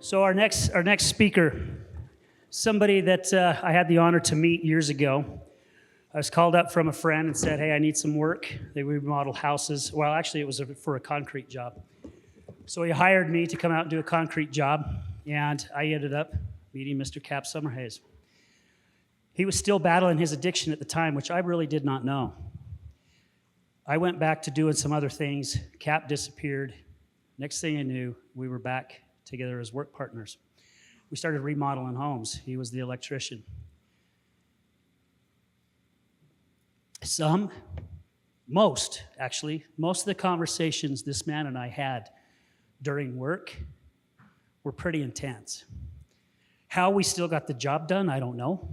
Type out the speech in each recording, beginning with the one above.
So our next speaker, somebody that I had the honor to meet years ago. I was called up from a friend and said, hey, I need some work. They remodel houses. Well, actually, it was for a concrete job. So he hired me to come out and do a concrete job, and I ended up meeting Mr. Cap Summerhays. He was still battling his addiction at the time, which I really did not know. I went back to doing some other things. Cap disappeared. Next thing I knew, we were back together as work partners. We started remodeling homes. He was the electrician. Most of the conversations this man and I had during work were pretty intense. How we still got the job done, I don't know.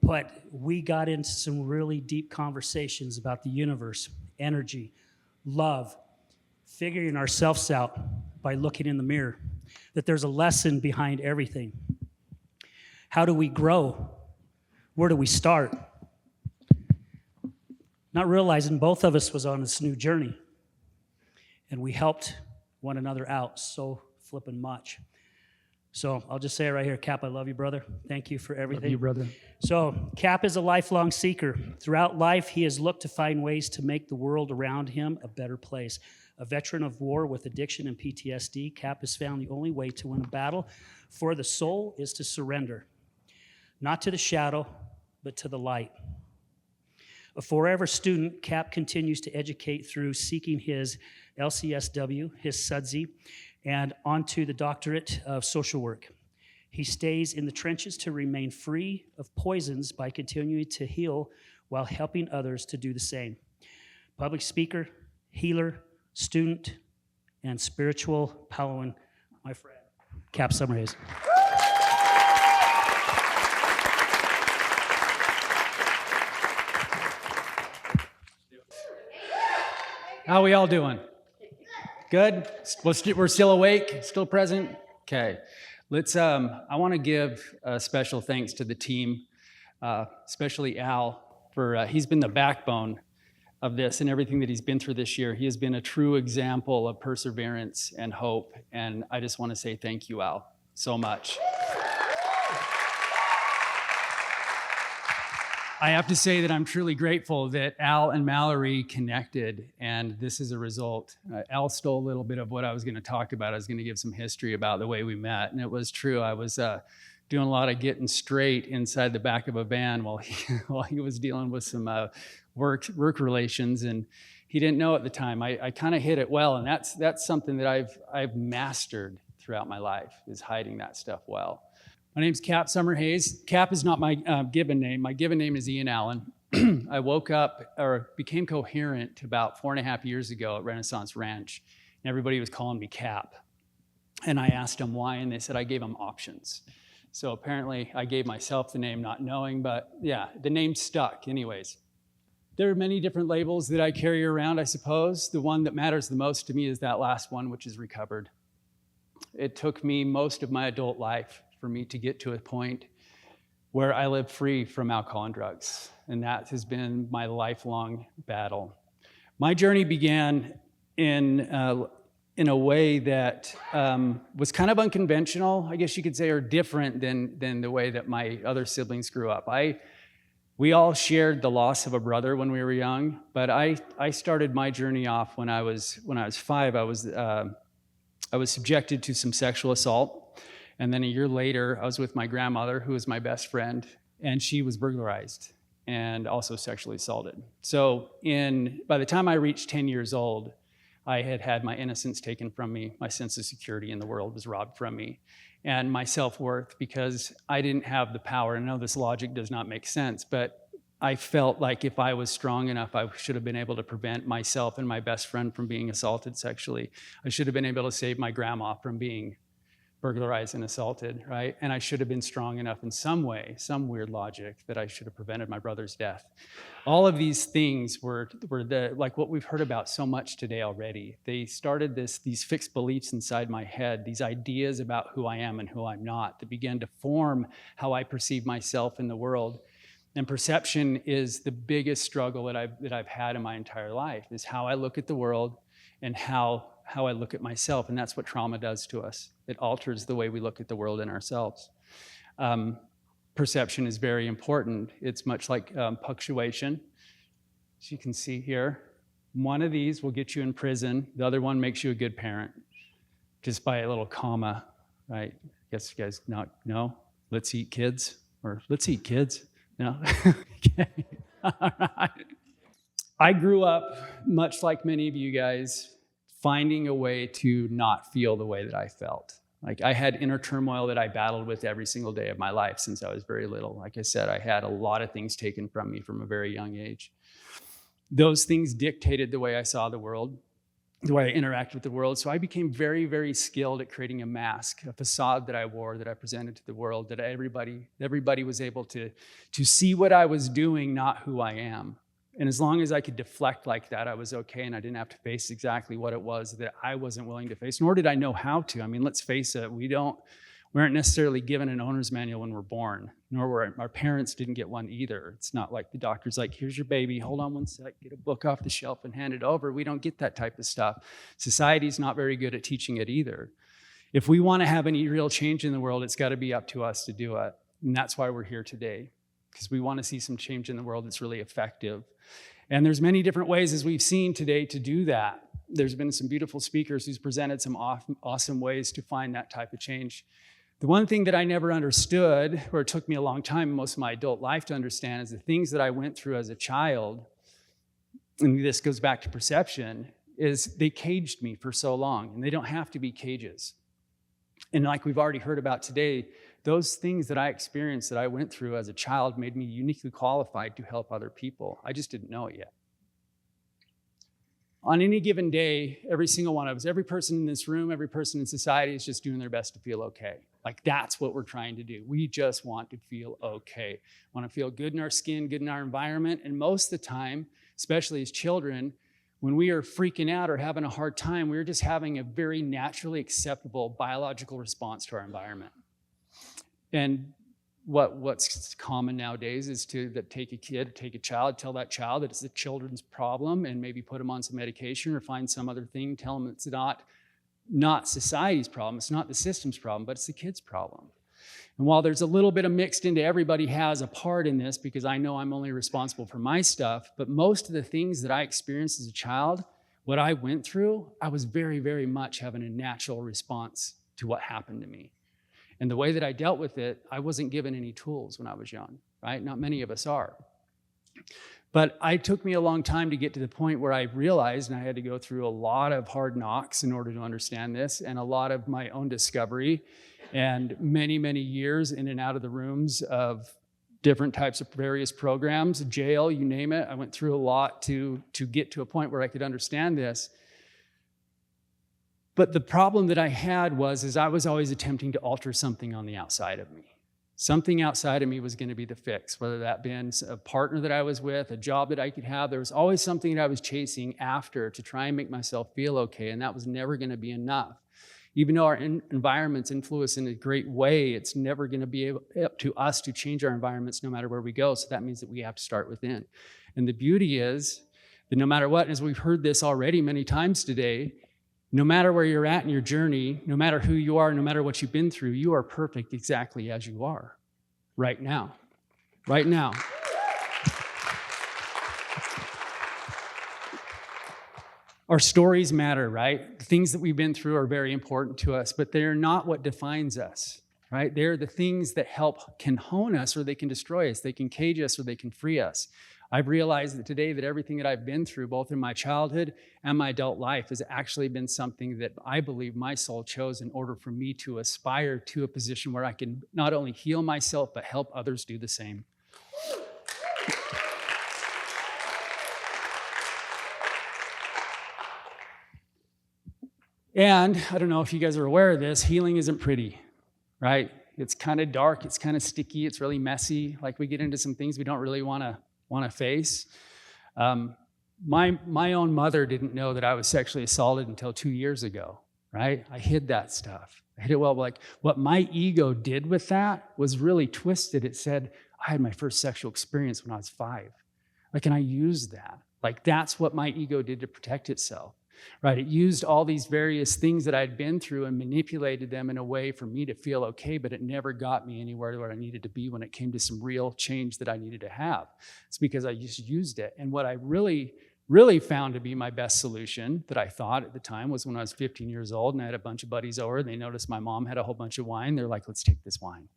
But we got into some really deep conversations about the universe, energy, love, figuring ourselves out by looking in the mirror, that there's a lesson behind everything. How do we grow? Where do we start? Not realizing both of us was on this new journey, and we helped one another out so flippin' much. So I'll just say it right here, Cap, I love you, brother. Thank you for everything. Love you, brother. So Cap is a lifelong seeker. Throughout life, he has looked to find ways to make the world around him a better place. A veteran of war with addiction and PTSD, Cap has found the only way to win a battle for the soul is to surrender, not to the shadow, but to the light. A forever student, Cap continues to educate through seeking his LCSW, his SUDSI, and onto the doctorate of social work. He stays in the trenches to remain free of poisons by continuing to heal while helping others to do the same. Public speaker, healer, student, and spiritual Palawan, my friend, Cap Summerhays. How are we all doing? Good? We're still awake? Still present? Okay. Let's. I want to give special thanks to the team, especially Al, for he's been the backbone of this and everything that he's been through this year. He has been a true example of perseverance and hope, and I just want to say thank you, Al, so much. I have to say that I'm truly grateful that Al and Mallory connected, and this is a result. Al stole a little bit of what I was going to talk about. I was going to give some history about the way we met, and it was true. I was doing a lot of getting straight inside the back of a van while he was dealing with some work relations, and he didn't know at the time. I kind of hid it well, and that's something that I've mastered throughout my life, is hiding that stuff well. My name's Cap Summerhays. Cap is not my given name. My given name is Ian Allen. I woke up or became coherent about 4.5 years ago at Renaissance Ranch, and everybody was calling me Cap. And I asked them why, and they said I gave them options. So apparently I gave myself the name not knowing, but yeah, the name stuck anyways. There are many different labels that I carry around, I suppose. The one that matters the most to me is that last one, which is recovered. It took me most of my adult life for me to get to a point where I live free from alcohol and drugs. And that has been my lifelong battle. My journey began in a way that was kind of unconventional, I guess you could say, or different than the way that my other siblings grew up. We all shared the loss of a brother when we were young, but I started my journey off when I was 5. I was subjected to some sexual assault. And then a year later, I was with my grandmother, who was my best friend, and she was burglarized and also sexually assaulted. So by the time I reached 10 years old, I had had my innocence taken from me, my sense of security in the world was robbed from me, and my self-worth, because I didn't have the power. I know this logic does not make sense, but I felt like if I was strong enough, I should have been able to prevent myself and my best friend from being assaulted sexually. I should have been able to save my grandma from being burglarized and assaulted, right? And I should have been strong enough in some way, some weird logic, that I should have prevented my brother's death. All of these things were like what we've heard about so much today already. They started these fixed beliefs inside my head, these ideas about who I am and who I'm not, that began to form how I perceive myself in the world. And perception is the biggest struggle that I've had in my entire life, is how I look at the world and how how I look at myself, and that's what trauma does to us. It alters the way we look at the world and ourselves. Perception is very important. It's much like punctuation. As you can see here, one of these will get you in prison. The other one makes you a good parent, just by a little comma, right? I guess you guys not know. Let's eat kids, or let's eat kids. No? Okay. All right. I grew up, much like many of you guys, finding a way to not feel the way that I felt. Like, I had inner turmoil that I battled with every single day of my life since I was very little. Like I said, I had a lot of things taken from me from a very young age. Those things dictated the way I saw the world, the way I interact with the world. So I became very, very skilled at creating a mask, a facade that I wore, that I presented to the world, that everybody was able to see what I was doing, not who I am. And as long as I could deflect like that, I was okay, and I didn't have to face exactly what it was that I wasn't willing to face, nor did I know how to. I mean, let's face it, we aren't necessarily given an owner's manual when we're born, nor were our parents didn't get one either. It's not like the doctor's like, here's your baby, hold on one sec, get a book off the shelf and hand it over. We don't get that type of stuff. Society's not very good at teaching it either. If we want to have any real change in the world, it's got to be up to us to do it. And that's why we're here today, because we want to see some change in the world that's really effective. And there's many different ways, as we've seen today, to do that. There's been some beautiful speakers who's presented some awesome ways to find that type of change. The one thing that I never understood, or it took me a long time, most of my adult life to understand, is the things that I went through as a child, and this goes back to perception, is they caged me for so long, and they don't have to be cages. And like we've already heard about today, those things that I experienced, that I went through as a child, made me uniquely qualified to help other people. I just didn't know it yet. On any given day, every single one of us, every person in this room, every person in society is just doing their best to feel okay. Like, that's what we're trying to do. We just want to feel okay. Want to feel good in our skin, good in our environment. And most of the time, especially as children, when we are freaking out or having a hard time, we're just having a very naturally acceptable biological response to our environment. And what's common nowadays is to take a child, tell that child that it's the children's problem, and maybe put them on some medication or find some other thing, tell them it's not society's problem, it's not the system's problem, but it's the kid's problem. And while there's a little bit of mixed into everybody has a part in this, because I know I'm only responsible for my stuff, but most of the things that I experienced as a child, what I went through, I was very, very much having a natural response to what happened to me. And the way that I dealt with it, I wasn't given any tools when I was young, right? Not many of us are. But it took me a long time to get to the point where I realized, and I had to go through a lot of hard knocks in order to understand this, and a lot of my own discovery, and many, many years in and out of the rooms of different types of various programs, jail, you name it. I went through a lot to get to a point where I could understand this. But the problem that I had was I was always attempting to alter something on the outside of me. Something outside of me was going to be the fix, whether that been a partner that I was with, a job that I could have. There was always something that I was chasing after to try and make myself feel okay, and that was never going to be enough. Even though our environments influence in a great way, it's never going to be up to us to change our environments no matter where we go. So that means that we have to start within. And the beauty is that no matter what, as we've heard this already many times today, no matter where you're at in your journey, no matter who you are, no matter what you've been through, you are perfect exactly as you are right now. Right now. Our stories matter, right? The things that we've been through are very important to us, but they're not what defines us, right? They're the things that can hone us, or they can destroy us. They can cage us, or they can free us. I've realized that today that everything that I've been through, both in my childhood and my adult life, has actually been something that I believe my soul chose in order for me to aspire to a position where I can not only heal myself, but help others do the same. And I don't know if you guys are aware of this, healing isn't pretty, right? It's kind of dark, it's kind of sticky, it's really messy. Like, we get into some things we don't really want to face. My own mother didn't know that I was sexually assaulted until 2 years ago, right? I hid that stuff. I hid it well. Like, what my ego did with that was really twisted. It said, I had my first sexual experience when I was 5. Like, and I used that. Like, that's what my ego did to protect itself. right? It used all these various things that I'd been through and manipulated them in a way for me to feel okay, but it never got me anywhere where I needed to be when it came to some real change that I needed to have. It's because I just used it. And what I really found to be my best solution that I thought at the time was when I was 15 years old and I had a bunch of buddies over and they noticed my mom had a whole bunch of wine. They're like, let's take this wine,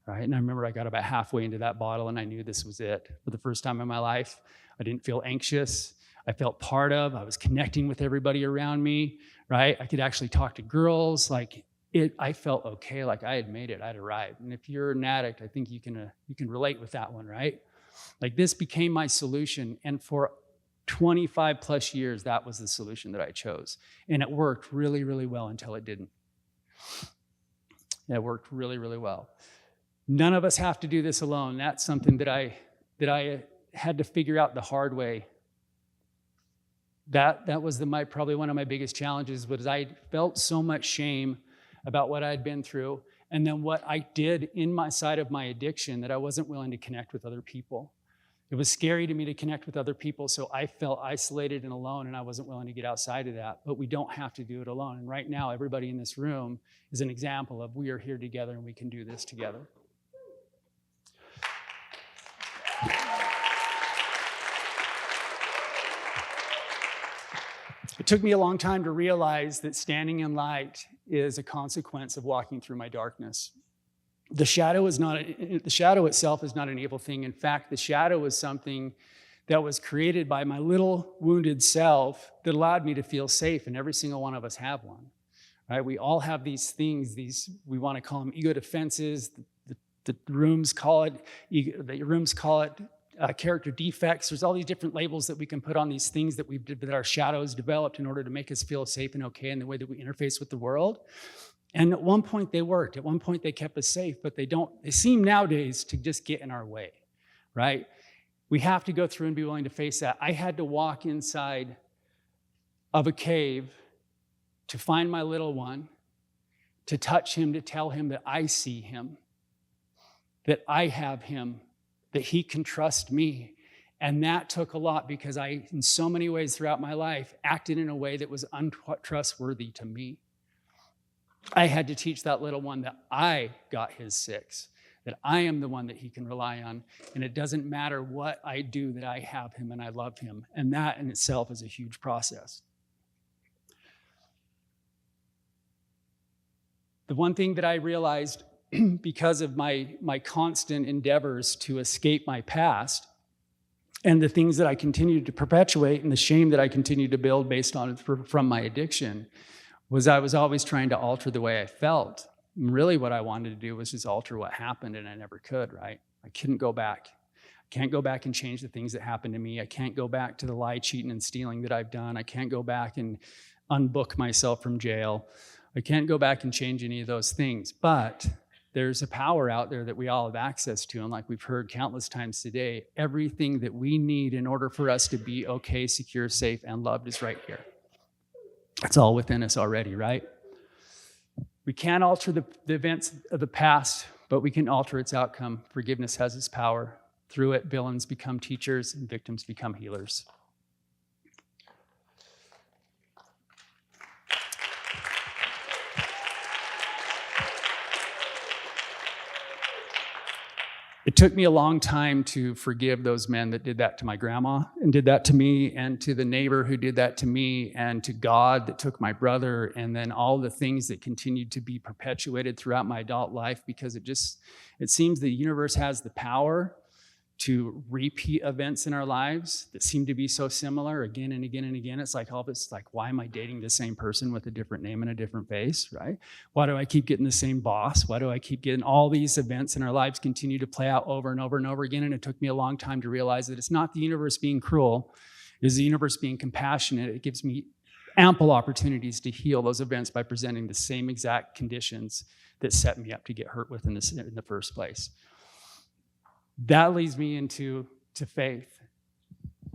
right? And I remember I got about halfway into that bottle and I knew this was it. For the first time in my life, I didn't feel anxious. I felt part of, I was connecting with everybody around me, right? I could actually talk to girls. I felt okay, like I had made it, I'd arrived. And if you're an addict, I think you can relate with that one, right? Like this became my solution. And for 25 plus years, that was the solution that I chose. And it worked really, really well until it didn't. It worked really, really well. None of us have to do this alone. That's something that I had to figure out the hard way. That was probably one of my biggest challenges, was I felt so much shame about what I'd been through and then what I did in my side of my addiction that I wasn't willing to connect with other people. It was scary to me to connect with other people, so I felt isolated and alone, and I wasn't willing to get outside of that. But we don't have to do it alone. And right now, everybody in this room is an example of we are here together and we can do this together. It took me a long time to realize that standing in light is a consequence of walking through my darkness. The shadow itself is not an evil thing. In fact, the shadow is something that was created by my little wounded self that allowed me to feel safe, and every single one of us have one. Right? We all have these things, we want to call them ego defenses. The rooms call it character defects. There's all these different labels that we can put on these things that our shadows developed in order to make us feel safe and okay in the way that we interface with the world. And at one point they worked. At one point they kept us safe, but they seem nowadays to just get in our way, right? We have to go through and be willing to face that. I had to walk inside of a cave to find my little one, to touch him, to tell him that I see him, that I have him, that he can trust me. And that took a lot because I, in so many ways throughout my life, acted in a way that was untrustworthy to me. I had to teach that little one that I got his six, that I am the one that he can rely on. And it doesn't matter what I do, that I have him and I love him. And that in itself is a huge process. The one thing that I realized because of my constant endeavors to escape my past and the things that I continued to perpetuate and the shame that I continued to build based on it from my addiction was I was always trying to alter the way I felt. And really what I wanted to do was just alter what happened, and I never could, right? I couldn't go back. I can't go back and change the things that happened to me. I can't go back to the lie, cheating, and stealing that I've done. I can't go back and unbook myself from jail. I can't go back and change any of those things. But there's a power out there that we all have access to. And like we've heard countless times today, everything that we need in order for us to be okay, secure, safe, and loved is right here. It's all within us already, right? We can't alter the events of the past, but we can alter its outcome. Forgiveness has its power. Through it, villains become teachers and victims become healers. It took me a long time to forgive those men that did that to my grandma and did that to me, and to the neighbor who did that to me, and to God that took my brother, and then all the things that continued to be perpetuated throughout my adult life, because it seems the universe has the power to repeat events in our lives that seem to be so similar again and again and again. It's like all this, like, why am I dating the same person with a different name and a different face, right? Why do I keep getting the same boss? Why do I keep getting all these events in our lives continue to play out over and over and over again? And it took me a long time to realize that it's not the universe being cruel, it is the universe being compassionate. It gives me ample opportunities to heal those events by presenting the same exact conditions that set me up to get hurt with in the first place. That leads me into faith.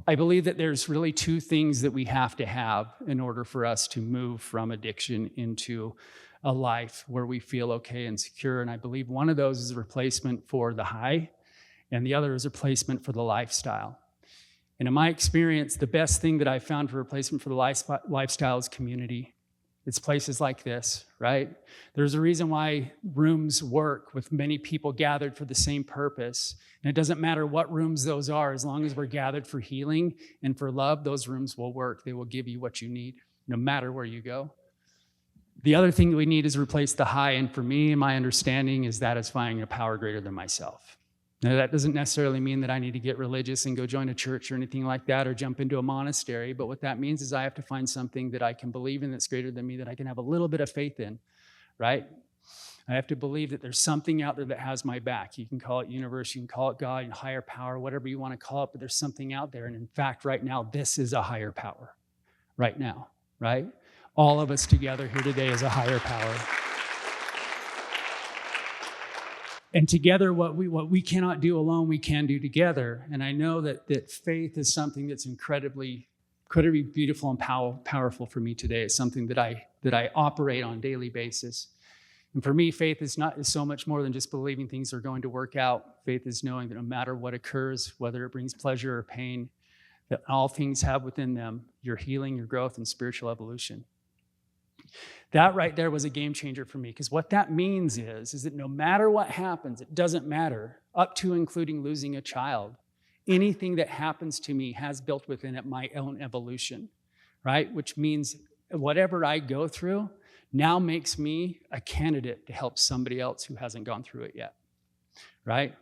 I believe that there's really two things that we have to have in order for us to move from addiction into a life where we feel okay and secure. And I believe one of those is a replacement for the high, and the other is a replacement for the lifestyle. And in my experience, the best thing that I found for replacement for the lifestyle is community. It's places like this, right? There's a reason why rooms work with many people gathered for the same purpose. And it doesn't matter what rooms those are, as long as we're gathered for healing and for love, those rooms will work. They will give you what you need, no matter where you go. The other thing that we need is replace the high. And for me, my understanding is satisfying a power greater than myself. Now, that doesn't necessarily mean that I need to get religious and go join a church or anything like that or jump into a monastery. But what that means is I have to find something that I can believe in that's greater than me, that I can have a little bit of faith in, right? I have to believe that there's something out there that has my back. You can call it universe, you can call it God, higher power, whatever you want to call it, but there's something out there. And in fact, right now, this is a higher power. Right now, right? All of us together here today is a higher power. And together, what we cannot do alone, we can do together. And I know that faith is something that's incredibly beautiful and powerful for me today. It's something that I operate on a daily basis. And for me, faith is so much more than just believing things are going to work out. Faith is knowing that no matter what occurs, whether it brings pleasure or pain, that all things have within them your healing, your growth, and spiritual evolution. That right there was a game changer for me, because what that means is that no matter what happens, it doesn't matter, up to including losing a child, anything that happens to me has built within it my own evolution, right? Which means whatever I go through now makes me a candidate to help somebody else who hasn't gone through it yet, right?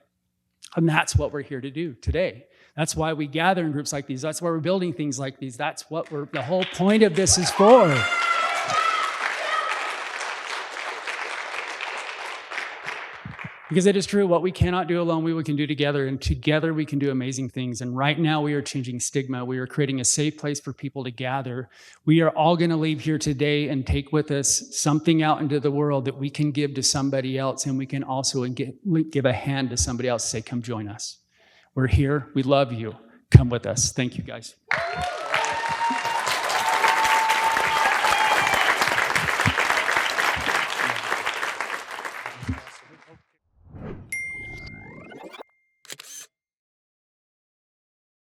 And that's what we're here to do today. That's why we gather in groups like these. That's why we're building things like these. That's what the whole point of this is for. Because it is true, what we cannot do alone, we can do together, and together we can do amazing things. And right now we are changing stigma. We are creating a safe place for people to gather. We are all going to leave here today and take with us something out into the world that we can give to somebody else, and we can also give a hand to somebody else and say, come join us. We're here. We love you. Come with us. Thank you, guys.